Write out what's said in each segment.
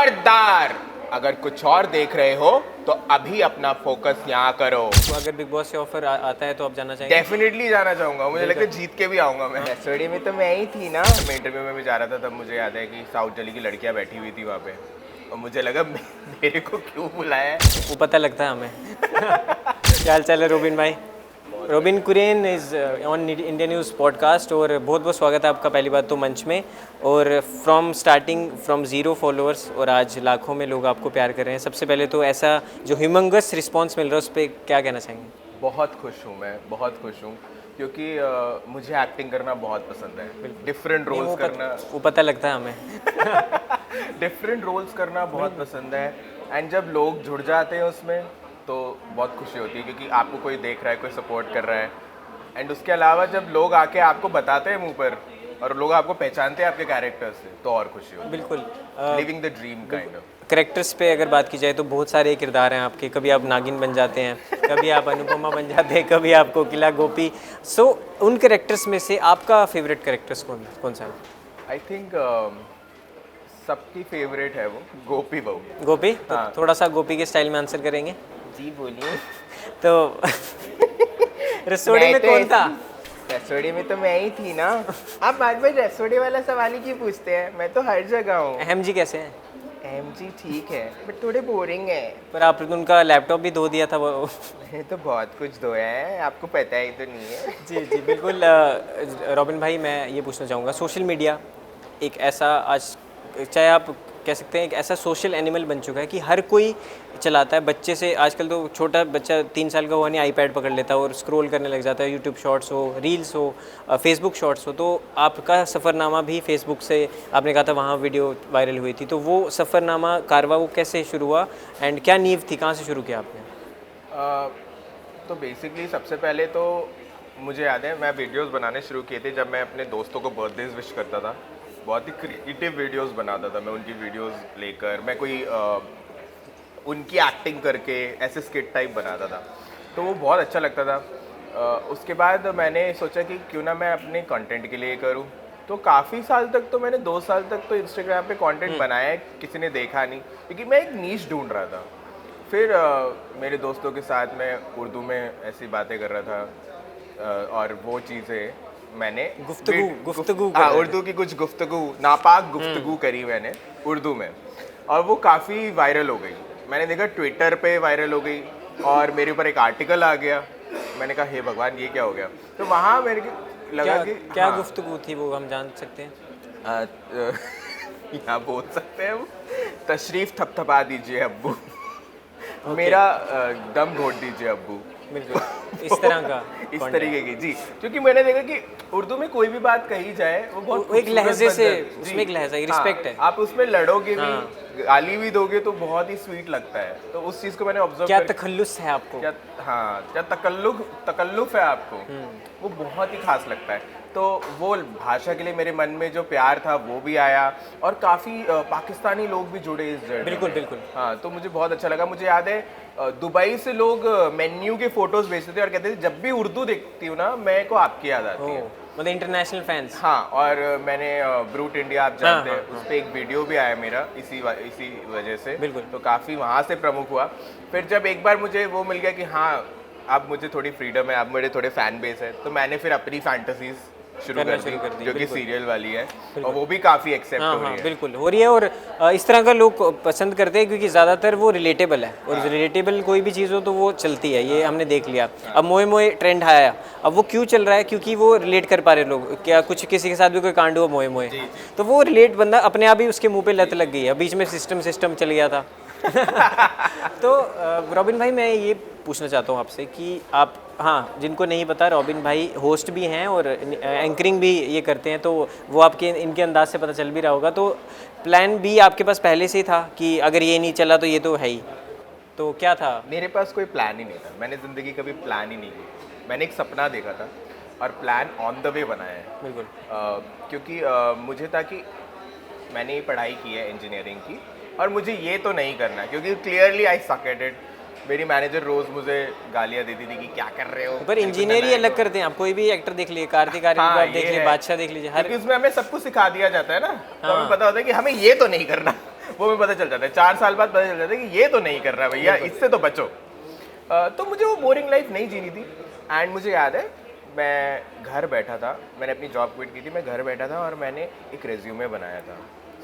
खबरदार, अगर कुछ और देख रहे हो तो अभी अपना फोकस यहाँ करो। तो अगर बिग बॉस से ऑफर आता है तो आप जाना चाहेंगे? डेफिनेटली जाना चाहूंगा, मुझे लगता है जीत के भी आऊंगा मैं। एसओडी में तो मैं ही थी ना। मैं इंटरव्यू में भी जा रहा था, तब मुझे याद है कि साउथ दिल्ली की लड़कियां बैठी हुई थी वहाँ पे, और मुझे लगा मेरे को क्यों बुलाया है। वो पता लगता है हमें। क्या हाल चाल है रोबिन भाई? Robin Curran is on India news podcast, और बहुत बहुत स्वागत है आपका पहली बात तो मंच में। और from starting from zero followers और आज लाखों में लोग आपको प्यार कर रहे हैं। सबसे पहले तो ऐसा जो ह्यूमंगस रिस्पांस मिल रहा है उस पर क्या कहना चाहेंगे? बहुत खुश हूँ मैं, बहुत खुश हूँ, क्योंकि मुझे एक्टिंग करना बहुत पसंद है। डिफरेंट रोल्स करना, वो पता लगता है हमें। डिफरेंट रोल्स करना बहुत पसंद है। एंड जब लोग जुड़ जाते हैं उसमें तो बहुत खुशी होती है, क्योंकि आपको कोई देख रहा है, कोई सपोर्ट कर रहा है। एंड उसके अलावा जब लोग आके आपको बताते हैं मुंह पर, और लोग आपको पहचानते हैं आपके कैरेक्टर से, तो और खुशी होती है। बिल्कुल। Living the dream kind of. Characters पे अगर बात की जाए तो बहुत सारे किरदार हैं आपके। कभी आप नागिन बन जाते हैं, कभी आप अनुपमा बन जाते हैं, कभी आप कोकिला गोपी। सो उन करेक्टर्स में से आपका फेवरेट करेक्टर्स कौन सा है? आई थिंक सबकी फेवरेट है वो गोपी बहू। गोपी? तो हाँ। थोड़ा सा गोपी के स्टाइल में आंसर करेंगे। जी बोलिए। तो रसोड़ी में कौन था? रसोड़ी में तो मैं ही थी ना। आप बाद में रसोड़ी वाला सवाल ही क्यों पूछते हैं? मैं तो हर जगह हूँ। अहम जी कैसे हैं? एम जी ठीक है, बट थोड़े बोरिंग है। पर आपने उनका लैपटॉप भी धो दिया था वो। मैंने तो बहुत कुछ धोया है, आपको पता ही तो नहीं है। जी जी बिल्कुल। रॉबिन भाई, मैं ये पूछना चाहूँगा, सोशल मीडिया एक ऐसा आज, चाहे आप कह सकते हैं एक ऐसा सोशल एनिमल बन चुका है कि हर कोई चलाता है। बच्चे से आजकल तो छोटा बच्चा 3 साल का हुआ नहीं आईपैड पकड़ लेता है और स्क्रॉल करने लग जाता है। यूट्यूब शॉर्ट्स हो, रील्स हो, फेसबुक शॉर्ट्स हो। तो आपका सफ़रनामा भी फेसबुक से, आपने कहा था वहाँ वीडियो वायरल हुई थी, तो वो सफ़रनामा कारवा वो कैसे शुरू हुआ एंड क्या नींव थी, कहाँ से शुरू किया आपने? तो बेसिकली सबसे पहले तो मुझे याद है मैं वीडियोस बनाने शुरू किए थे जब मैं अपने दोस्तों को बर्थडेज विश करता था। बहुत ही क्रिएटिव वीडियोस बनाता था मैं, उनकी वीडियोस लेकर मैं कोई उनकी एक्टिंग करके ऐसे स्किट टाइप बनाता था, तो वो बहुत अच्छा लगता था। उसके बाद मैंने सोचा कि क्यों ना मैं अपने कंटेंट के लिए करूं। तो काफ़ी साल तक, तो मैंने 2 साल तक तो इंस्टाग्राम पे कंटेंट बनाया है, किसी ने देखा नहीं, क्योंकि मैं एक नीश ढूंढ रहा था। फिर मेरे दोस्तों के साथ मैं उर्दू में ऐसी बातें कर रहा था, और वो चीज़ें मैंने गुफ्तगू उर्दू की कुछ गुफ्तगू, नापाक गुफ्तगू करी मैंने उर्दू में, और वो काफ़ी वायरल हो गई। मैंने देखा ट्विटर पे वायरल हो गई, और मेरे ऊपर एक आर्टिकल आ गया। मैंने कहा हे भगवान, ये क्या हो गया? तो वहाँ मेरे को लगा कि क्या हाँ, गुफ्तगू थी वो, हम जान सकते हैं? यहाँ बोल सकते हैं वो, तशरीफ थपथपा दीजिए अब्बू। मेरा दम घोट दीजिए अब्बू। बिल्कुल इस तरह का इस तरीके की, जी। क्योंकि मैंने देखा कि उर्दू में कोई भी बात कही जाए वो बहुत वो एक लहजे से, जी। उसमें एक लहजा, एक रिस्पेक्ट है। आप उसमें लड़ोगे भी, गाली भी दोगे तो बहुत ही स्वीट लगता है। तो उस चीज़ को मैंने ऑब्जर्व क्या तखल्लुस है आपको? क्या, हाँ, क्या तकल्लुफ है आपको, वो बहुत ही खास लगता है। तो वो भाषा के लिए मेरे मन में जो प्यार था वो भी आया, और काफ़ी पाकिस्तानी लोग भी जुड़े इस जर्नी बिल्कुल में। बिल्कुल। हाँ, तो मुझे बहुत अच्छा लगा। मुझे याद है दुबई से लोग मेन्यू के फोटोज भेजते थे और कहते थे जब भी उर्दू देखती हूँ ना मेरे को आपकी याद आती है। मतलब इंटरनेशनल फैंस। हाँ, और मैंने ब्रूट इंडिया, आप जानते हैं, हाँ। उस पर एक वीडियो भी आया मेरा इसी वजह से। बिल्कुल। तो काफ़ी वहाँ से प्रमुख हुआ। फिर जब एक बार मुझे वो मिल गया कि हाँ अब मुझे थोड़ी फ्रीडम है, अब मेरे थोड़े फैन बेस है, तो मैंने फिर अपनी फैंटेसीज शुरू कर दी, जो कि सीरियल वाली है, और वो भी काफ़ी एक्सेप्ट हो रही है। बिल्कुल हो रही है, और इस तरह का लोग पसंद करते हैं क्योंकि ज़्यादातर वो रिलेटेबल है, और रिलेटेबल कोई भी चीज़ हो तो वो चलती है। ये हमने देख लिया। अब मोए मोए ट्रेंड आया, अब वो क्यों चल रहा है? क्योंकि वो रिलेट कर पा रहे लोग। क्या कुछ किसी के साथ भी कोई कांड हुआ मोए मोए, तो वो रिलेट, बंदा अपने आप ही उसके मुंह पे लत लग गई है। बीच में सिस्टम चल गया था। तो रॉबिन भाई, मैं ये पूछना चाहता हूँ आपसे कि आप, हाँ, जिनको नहीं पता, रॉबिन भाई होस्ट भी हैं और एंकरिंग भी ये करते हैं, तो वो आपके इनके अंदाज से पता चल भी रहा होगा। तो प्लान भी आपके पास पहले से ही था कि अगर ये नहीं चला तो ये तो है ही, तो क्या था? मेरे पास कोई प्लान ही नहीं था। मैंने ज़िंदगी कभी प्लान ही नहीं की। मैंने एक सपना देखा था और प्लान ऑन द वे बनाया है। बिल्कुल। क्योंकि मुझे था कि मैंने ये पढ़ाई की है इंजीनियरिंग की, और मुझे ये तो नहीं करना, क्योंकि clearly I suck at it. मेरी मैनेजर रोज़ मुझे गालियाँ देती थी कि क्या कर रहे हो। पर इंजीनियर ही अलग करते हैं। आप कोई भी एक्टर देख लीजिए, कार्तिक आर्यन को आप देख लीजिए, बादशाह देख लीजिए, हर क्योंकि उसमें हमें सब कुछ सिखा दिया जाता है ना, तो हमें पता होता है कि हमें ये तो नहीं करना। वो मैं पता चल जाता है, 4 साल बाद पता चल जाता है कि ये तो नहीं कर रहा भैया, इससे तो बचो। तो मुझे वो बोरिंग लाइफ नहीं जीनी थी। एंड मुझे याद है मैं घर बैठा था, मैंने अपनी जॉब क्विट की थी, मैं घर बैठा था और मैंने एक रेज्यूमे बनाया था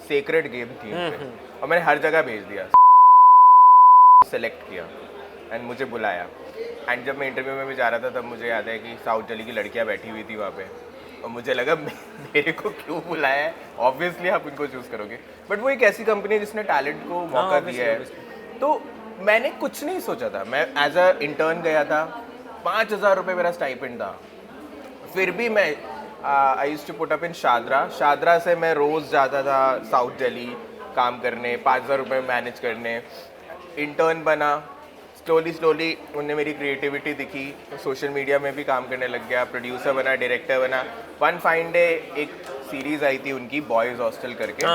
सेक्रेड गेम थीम पे, और मैंने हर जगह भेज दिया, सेलेक्ट किया एंड मुझे बुलाया। एंड जब मैं इंटरव्यू में भी जा रहा था तब मुझे याद है कि साउथ दिल्ली की लड़कियां बैठी हुई थी वहाँ पे, और मुझे लगा मेरे को क्यों बुलाया है, ऑब्वियसली आप उनको चूज़ करोगे, बट वो एक ऐसी कंपनी है जिसने टैलेंट को मौका दिया है। तो मैंने कुछ नहीं सोचा था, मैं एज अ इंटर्न गया था, 5,000 रुपये मेरा स्टाइपेंड था, फिर भी मैं I used to put up in Shahdara से मैं रोज़ जाता था साउथ दिल्ली काम करने, 5,000 रुपये मैनेज करने। इंटर्न बना, स्लोली उनने मेरी क्रिएटिविटी दिखी, तो सोशल मीडिया में भी काम करने लग गया, प्रोड्यूसर बना, डायरेक्टर बना। वन फाइन डे एक सीरीज़ आई थी उनकी बॉयज़ हॉस्टल करके,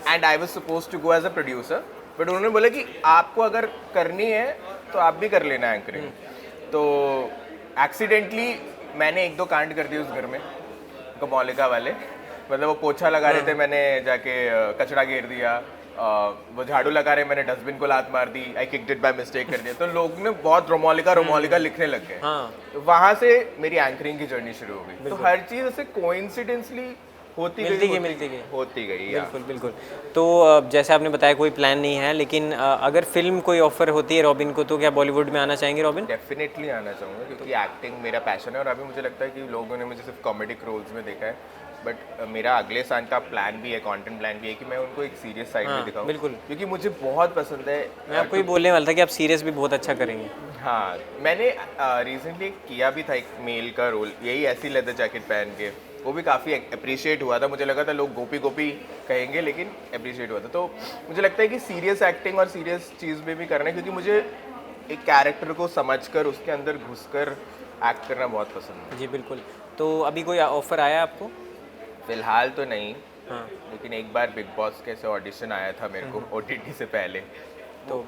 and I was supposed to go as a producer, but उन्होंने बोला कि आपको अगर करनी है तो आप भी कर लेना एंकरिंग। तो एक्सीडेंटली मैंने 1-2 कांड कर दिए उस घर में, कमौलिका वाले, मतलब वो पोछा लगा रहे थे, मैंने जाके कचरा घेर दिया, वो झाड़ू लगा रहे, मैंने डस्टबिन को लात मार दी, आई किक्ड इट बाय मिस्टेक कर दिया, तो लोग ने बहुत रोमोलिका लिखने लग गए। तो वहाँ से मेरी एंकरिंग की जर्नी शुरू हो गई। तो हर चीज़ ऐसे कोइंसिडेंटली होती गई। बिल्कुल। तो जैसे आपने बताया कोई प्लान नहीं है, लेकिन अगर फिल्म कोई ऑफर होती है रॉबिन को, तो क्या बॉलीवुड में आना चाहेंगे रॉबिन? डेफिनेटली आना चाहूँगा, क्योंकि एक्टिंग मेरा पैशन है, और अभी मुझे लगता है कि लोगों ने मुझे सिर्फ कॉमेडिक रोल्स में देखा है, बट मेरा अगले साल का प्लान भी है, कंटेंट प्लान भी है कि मैं उनको एक सीरियस साइड में दिखाऊं। बिल्कुल, क्योंकि मुझे बहुत पसंद है। मैं आपको ही बोलने वाला था कि आप सीरियस भी बहुत अच्छा करेंगे। हाँ, मैंने रिसेंटली किया भी था एक मेल का रोल, यही ऐसी लेदर जैकेट पहन के, वो भी काफ़ी अप्रिशिएट हुआ था। मुझे लगा था लोग गोपी कहेंगे, लेकिन अप्रिशिएट हुआ था। तो मुझे लगता है कि सीरियस एक्टिंग और सीरियस चीज़ में भी करना है, क्योंकि मुझे एक कैरेक्टर को समझकर उसके अंदर घुसकर एक्ट करना बहुत पसंद है। जी बिल्कुल। तो अभी कोई ऑफर आया आपको? फिलहाल तो नहीं, हाँ, लेकिन एक बार बिग बॉस के से ऑडिशन आया था मेरे को OTT से पहले। तो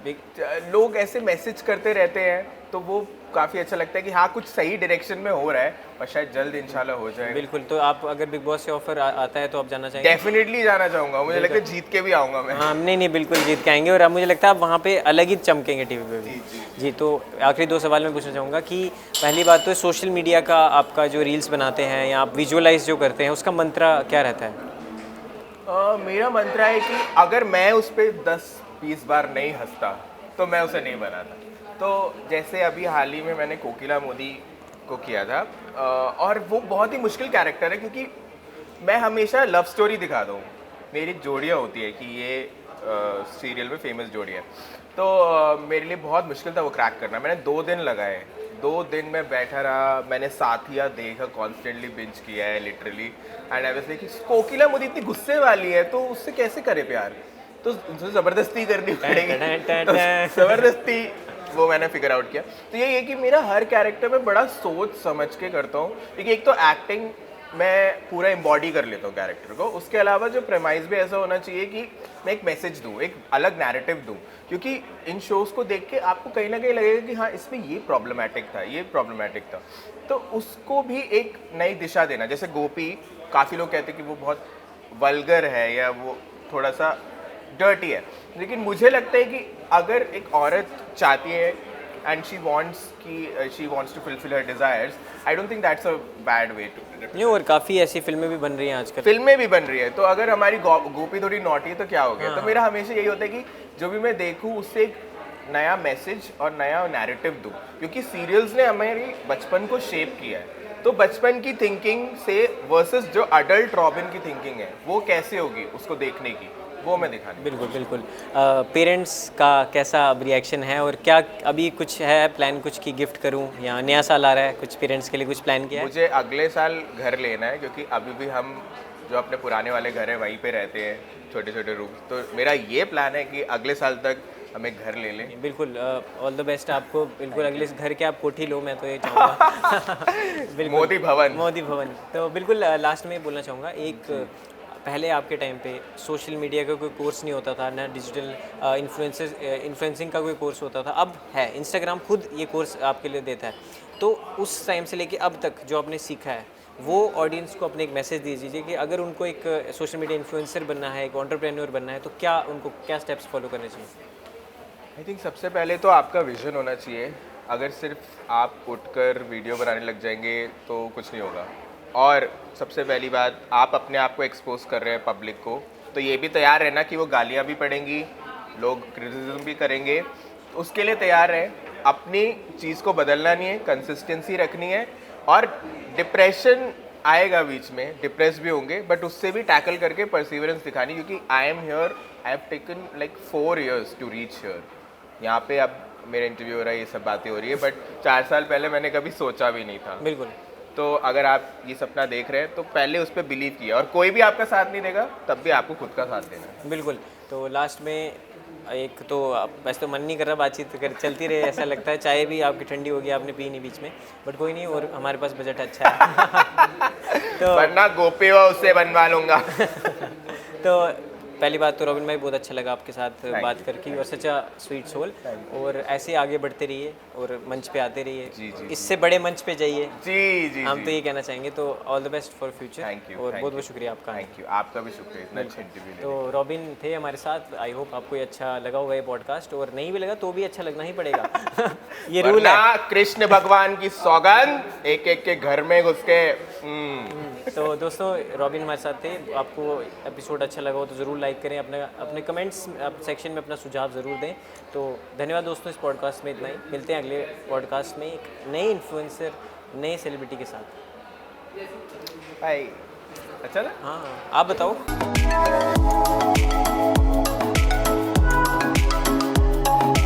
लोग ऐसे मैसेज करते रहते हैं, तो वो काफ़ी अच्छा लगता है कि हाँ कुछ सही डायरेक्शन में हो रहा है, और शायद जल्द इंशाल्लाह हो जाए। बिल्कुल। तो आप अगर बिग बॉस से ऑफर आता है तो आप जाना चाहेंगे? डेफिनेटली जाना चाहूँगा, मुझे लगता है जीत के भी आऊँगा मैं। हाँ, नहीं बिल्कुल जीत के आएंगे, और अब मुझे लगता है आप वहाँ पे अलग ही चमकेंगे टीवी पे भी। जी, तो आखिरी 2 सवाल मैं पूछना चाहूँगा कि पहली बात तो सोशल मीडिया का आपका जो रील्स बनाते हैं या आप विजुअलाइज जो करते हैं, उसका मंत्रा क्या रहता है? मेरा मंत्र है कि अगर मैं उस पर 10-20 बार नहीं हंसता तो मैं उसे नहीं बनाता। तो जैसे अभी हाल ही में मैंने कोकिला मोदी को किया था, और वो बहुत ही मुश्किल कैरेक्टर है, क्योंकि मैं हमेशा लव स्टोरी दिखाता हूँ। मेरी जोड़ियाँ होती है कि ये सीरियल में फेमस जोड़ी है, तो मेरे लिए बहुत मुश्किल था वो क्रैक करना। मैंने 2 दिन लगाए, 2 दिन में बैठा रहा, मैंने साथिया देखा, कॉन्स्टेंटली बिंज किया है literally. And I was like Kokila Modi इतनी गुस्से वाली है, तो उससे कैसे करे प्यार, तो उनसे ज़बरदस्ती करनी पड़ेगी, तो ज़बरदस्ती वो मैंने फिगर आउट किया। तो यही है कि मेरा हर कैरेक्टर में बड़ा सोच समझ के करता हूँ, क्योंकि एक तो एक्टिंग मैं पूरा एम्बॉडी कर लेता हूँ कैरेक्टर को, उसके अलावा जो प्रेमाइज भी ऐसा होना चाहिए कि मैं एक मैसेज दूँ, एक अलग नैरेटिव दूँ, क्योंकि इन शोज़ को देख के आपको कहीं ना कहीं लगेगा कि हाँ इसमें ये प्रॉब्लमेटिक था, ये प्रॉब्लमेटिक था, तो उसको भी एक नई दिशा देना। जैसे गोपी, काफ़ी लोग कहते हैं कि वो बहुत वल्गर है या वो थोड़ा सा डर्टी है, लेकिन मुझे लगता है कि अगर एक औरत चाहती है and she wants to fulfill her desires, I don't think that's a bad way to नहीं, और काफ़ी ऐसी फिल्में भी बन रही हैं आजकल। फिल्में भी बन रही है, तो अगर हमारी गोपी थोड़ी नॉटी है तो क्या हो गया। तो मेरा हमेशा यही होता है कि जो भी मैं देखूँ उससे एक नया मैसेज और नया नैरेटिव दूँ, क्योंकि सीरियल्स ने हमारी बचपन को शेप किया है। तो बचपन की थिंकिंग से वर्सेस जो अडल्ट रॉबिन की थिंकिंग है, वो कैसे होगी उसको देखने की, वो मैं दिखाने। बिल्कुल। पेरेंट्स का कैसा अब रिएक्शन है, और क्या अभी कुछ है प्लान कुछ की गिफ्ट करूं, या नया साल आ रहा है, कुछ पेरेंट्स के लिए कुछ प्लान किया है? मुझे अगले साल घर लेना है, क्योंकि अभी भी हम जो अपने पुराने वाले घर है वहीं पे रहते हैं, छोटे छोटे रूम। तो मेरा ये प्लान है कि अगले साल तक हम एक घर ले लें। बिल्कुल, ऑल द बेस्ट आपको। बिल्कुल अगले घर के आप कोठी लो, मैं तो ये चाहूँगा। मोदी भवन। तो बिल्कुल लास्ट में बोलना चाहूँगा, एक पहले आपके टाइम पे सोशल मीडिया का कोई कोर्स नहीं होता था, ना डिजिटल इन्फ्लुएंसिंग का कोई कोर्स होता था, अब है। इंस्टाग्राम खुद ये कोर्स आपके लिए देता है। तो उस टाइम से लेके अब तक जो आपने सीखा है, वो ऑडियंस को अपने एक मैसेज दीजिए कि अगर उनको एक सोशल मीडिया इन्फ्लुएंसर बनना है, एक एंटरप्रेन्योर बनना है, तो क्या उनको क्या स्टेप्स फॉलो करने चाहिए? आई थिंक सबसे पहले तो आपका विजन होना चाहिए। अगर सिर्फ आप उठकर वीडियो बनाने लग जाएंगे तो कुछ नहीं होगा। और सबसे पहली बात, आप अपने आप को एक्सपोज कर रहे हैं पब्लिक को, तो ये भी तैयार रहना कि वो गालियाँ भी पड़ेंगी, लोग क्रिटिसिज्म भी करेंगे, तो उसके लिए तैयार रहे। अपनी चीज़ को बदलना नहीं है, कंसिस्टेंसी रखनी है। और डिप्रेशन आएगा बीच में, डिप्रेस भी होंगे, बट उससे भी टैकल करके परसिवरेंस दिखानी, क्योंकि I am here, I have taken like 4 years to reach here. यहाँ पे अब मेरा इंटरव्यू हो रहा है, ये सब बातें हो रही है, बट 4 साल पहले मैंने कभी सोचा भी नहीं था। बिल्कुल। तो अगर आप ये सपना देख रहे हैं तो पहले उस पर बिलीव किया, और कोई भी आपका साथ नहीं देगा तब भी आपको खुद का साथ देना है। बिल्कुल। तो लास्ट में एक तो वैसे तो मन नहीं कर रहा, बातचीत कर चलती रहे, ऐसा लगता है। चाय भी आपकी ठंडी हो गई, आपने पी नहीं बीच में, बट कोई नहीं, और हमारे पास बजट अच्छा है तो वरना गोपी हुआ उससे बनवा लूंगा। तो पहली बात तो रॉबिन भाई, बहुत अच्छा लगा आपके साथ Thank बात करके, और सच स्वीट सोल, और ऐसे आगे बढ़ते रहिए और मंच पे आते जी, रहिए, जी, इससे बड़े मंच पे जाइए। जी जी हम जी। तो ये कहना चाहेंगे। तो all the best for future, thank you, और बहुत बहुत शुक्रिया आपका। थैंक यू, आपका भी शुक्रिया इतना अच्छा इंटरव्यू लेने। तो रॉबिन थे हमारे साथ। आई होप आपको ये अच्छा लगा होगा ये पॉडकास्ट, और नहीं भी लगा तो भी अच्छा लगना ही पड़ेगा ये रूल है। वरना कृष्ण भगवान की सौगंध, एक एक के घर में घुस के। तो दोस्तों, रॉबिन हमारे साथ थे। आपको एपिसोड अच्छा लगा हो तो ज़रूर लाइक करें, अपने कमेंट्स सेक्शन में अपना सुझाव ज़रूर दें। तो धन्यवाद दोस्तों, इस पॉडकास्ट में इतना ही। मिलते हैं अगले पॉडकास्ट में एक नए इन्फ्लुएंसर, नए सेलिब्रिटी के साथ। भाई अच्छा ना? हाँ, आप बताओ।